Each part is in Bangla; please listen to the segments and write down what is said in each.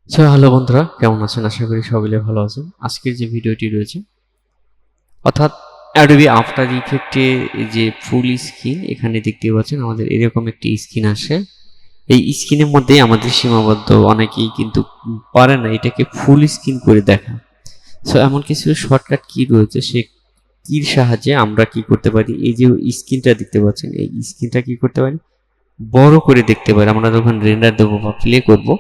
হ্যালো বন্ধুরা, কেমন আছেন? আশা করি সকলে ভালো আছেন। আজকের যে ভিডিওটি রয়েছে, অর্থাৎ অ্যাডোবি আফটার ইফেক্টে যে ফুল স্ক্রিন, এখানে দেখতে পাচ্ছেন আমাদের এরকম একটি স্ক্রিন আসে। এই স্ক্রিনের মধ্যেই আমাদের সীমাবদ্ধ, অনেকেই কিন্তু পারে না এটাকে ফুল স্ক্রিন করে দেখা। সো এমন কিছু শর্টকাট কি রয়েছে, সে কির সাহায্যে আমরা কি করতে পারি, এই যে স্ক্রিনটা দেখতে পাচ্ছেন, এই স্ক্রিনটা কি করতে পারি, বড় করে দেখতে পারি। আমরা যখন রেন্ডার দেবো বা প্লে করবো,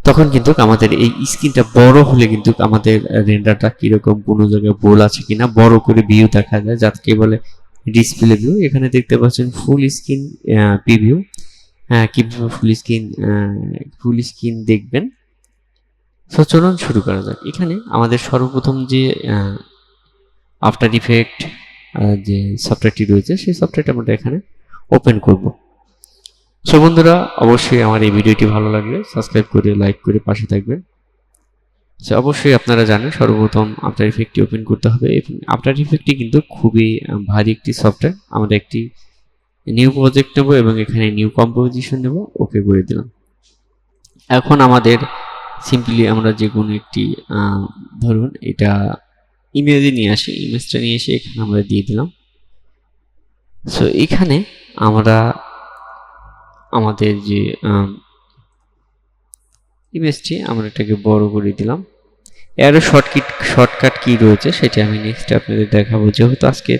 তখন কিন্তু আমাদের এই স্ক্রিনটা বড় হলে কিন্তু আমাদের রেন্ডারটা কিরকম, কোনো জায়গায় ভুল আছে কিনা বড় করে ভিউ দেখা যায়, যাকে বলে ডিসপ্লে ভিউ। এখানে দেখতে পাচ্ছেন ফুল স্ক্রিন প্রিভিউ। কিভাবে ফুল স্ক্রিন দেখবেন। তো চলুন শুরু করা যাক। এখানে আমাদের সর্বপ্রথম যে আফটার ইফেক্ট যে সফটওয়্যারটি রয়েছে, সেই সফটওয়্যারটা আমরা এখানে ওপেন করব। সো বন্ধুরা, অবশ্যই আমার এই ভিডিওটি ভালো লাগলে সাবস্ক্রাইব করে লাইক করে পাশে থাকবেন। সো অবশ্যই আপনারা জানেন সর্বপ্রথম আফটার ইফেক্টটি ওপেন করতে হবে, এবং আফটার ইফেক্টটি কিন্তু খুবই ভারী একটি সফটওয়্যার। আমরা একটি নিউ প্রজেক্ট নেব এবং এখানে নিউ কম্পোজিশন নেব, ওকে করে দিলাম। এখন আমাদের সিম্পলি আমরা যে কোনো একটি ধরুন এটা ইমেজে নিয়ে আসি, ইমেজটা নিয়ে এসে এখানে আমরা দিয়ে দিলাম। সো এখানে আমরা আমাদের যে ইমেজটি, আমরা এটাকে বড় করে দিলাম। এরও শর্টকাট কি রয়েছে সেটা আমি নেক্সট আপনাদের দেখাবো। যেহেতু আজকের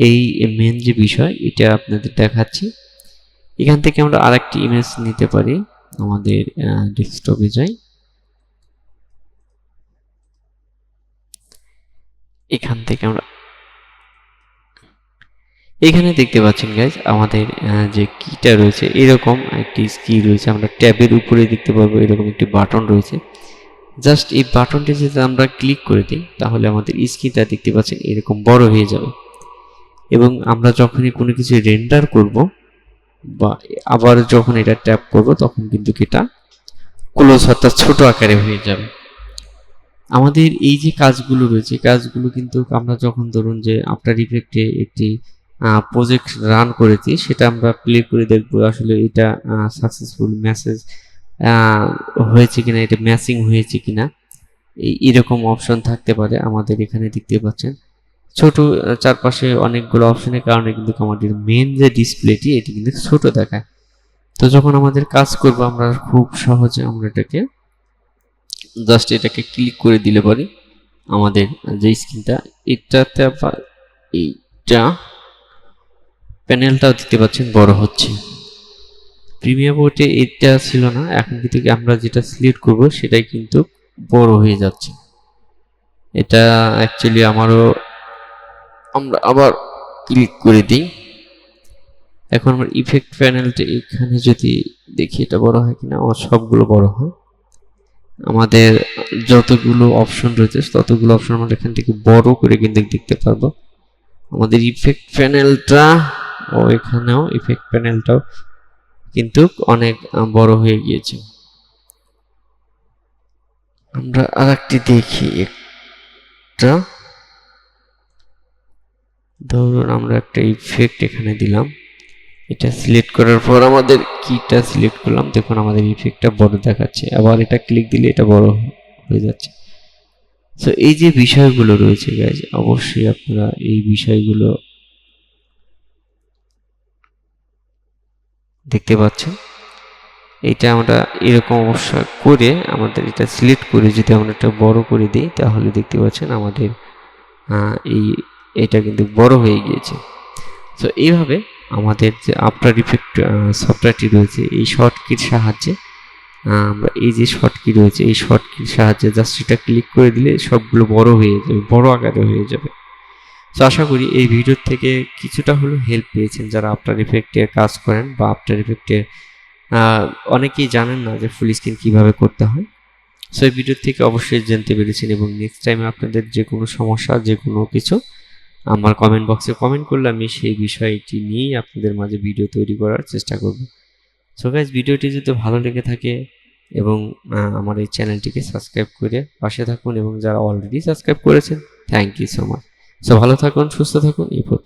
এই মেন যে বিষয়, এটা আপনাদের দেখাচ্ছি। এখান থেকে আমরা আরেকটি ইমেজ নিতে পারি। আমাদের ডেস্কটপে যাই, এখান থেকে আমরা এখানে দেখতে পাচ্ছেন গাইজ, আমাদের যে কিটা রয়েছে, এরকম একটি কি রয়েছে। আমরা ট্যাবের উপরে দেখতে পাবো এরকম একটি বাটন রয়েছে। জাস্ট এই বাটনটি যদি আমরা ক্লিক করে দিই, তাহলে আমাদের স্ক্রিনটা দেখতে পাচ্ছেন এরকম বড় হয়ে যাবে। এবং আমরা যখনই কোনো কিছু রেন্ডার করব বা আবার যখন এটা ট্যাপ করব, তখন কিন্তু এটা ক্লোজ অর্থাৎ ছোট আকারে হয়ে যাবে। আমাদের এই যে কাজগুলো রয়েছে, কাজগুলো কিন্তু আমরা যখন ধরুন যে আফটার ইফেক্টে একটি প্রজেক্ট রান করেছি, সেটা আমরা প্লে করে দেখব আসলে এটা সাকসেসফুল মেসেজ হয়েছে কিনা, এটা ম্যাচিং হয়েছে কিনা। এরকম অপশন থাকতে পারে। আমাদের এখানে দেখতে পাচ্ছেন ছোট চারপাশে অনেকগুলো অপশনের কারণে কিন্তু আমাদের মেন যে ডিসপ্লেটি, এটি কিন্তু ছোট দেখায়। তো যখন আমাদের কাজ করব, আমরা খুব সহজে আমরা এটাকে জাস্ট এটাকে ক্লিক করে দিলে পরে আমাদের যে স্ক্রিনটা, এটাতে এইটা প্যানেলটাও দেখতে পাচ্ছেন বড় হচ্ছে। প্রিমিয়ার বোর্ডে এটা ছিল না, এখন কিন্তু আমরা যেটা সিলেক্ট করব সেটাই কিন্তু বড় হয়ে যাচ্ছে। এটা অ্যাকচুয়ালি আমরা আবার ক্লিক করে দিই। এখন আমার ইফেক্ট প্যানেলটা এখানে যদি দেখি এটা বড় হয় কিনা, আমার সবগুলো বড় হয়। আমাদের যতগুলো অপশন রয়েছে ততগুলো অপশন আমরা এখান থেকে বড় করে কিন্তু দেখতে পারবো। আমাদের ইফেক্ট প্যানেলটা ও এখানেও ইফেক্ট প্যানেলটাও কিন্তু অনেক বড় হয়ে গিয়েছে। আমরা আরেকটি দেখি, একটা ধরুন আমরা একটা ইফেক্ট এখানে দিলাম, এটা সিলেক্ট করার পর আমাদের কিটা সিলেক্ট করলাম, দেখুন আমাদের ইফেক্টটা বড় দেখাচ্ছে। আবার এটা ক্লিক দিলে এটা বড় হয়ে যাচ্ছে। সো এই যে বিষয়গুলো রয়েছে গাইজ, অবশ্যই আপনারা এই বিষয়গুলো দেখতে পাচ্ছেন। এটা আমরা এরকম অবস্থা করে আমাদের এটা সিলেক্ট করে যদি আমরা এটা বড় করে দিই, তাহলে দেখতে পাচ্ছেন আমাদের এটা কিন্তু বড় হয়ে গিয়েছে। তো এইভাবে আমাদের যে আফটার ইফেক্ট সফটওয়্যারটি রয়েছে, এই শর্টকির সাহায্যে আমরা এই যে শর্টকি রয়েছে, এই শর্টকির সাহায্যে জাস্ট এটা ক্লিক করে দিলে সবগুলো বড় হয়ে যাবে, বড় আকারে হয়ে যাবে। তো আশা করি এই ভিডিও থেকে কিছুটা হলেও হেল্প পেয়েছেন যারা আফটার ইফেক্টে কাজ করেন বা আফটার ইফেক্টে অনেকেই জানেন না যে ফুল স্ক্রিন কীভাবে করতে হয়। সো এই ভিডিও থেকে অবশ্যই জানতে পেরেছেন, এবং নেক্সট টাইমে আপনাদের যে কোনো সমস্যা, যে কোনো কিছু আমার কমেন্ট বক্সে কমেন্ট করলে আমি সেই বিষয়টি নিয়েই আপনাদের মাঝে ভিডিও তৈরি করার চেষ্টা করব। সো গাইজ, ভিডিওটি যদি ভালো লেগে থাকে এবং আমার এই চ্যানেলটিকে সাবস্ক্রাইব করে পাশে থাকুন, এবং যারা অলরেডি সাবস্ক্রাইব করেছেন thank you so much. So ভালো থাকুন, সুস্থ থাকুন, এই প্রত্যাশা।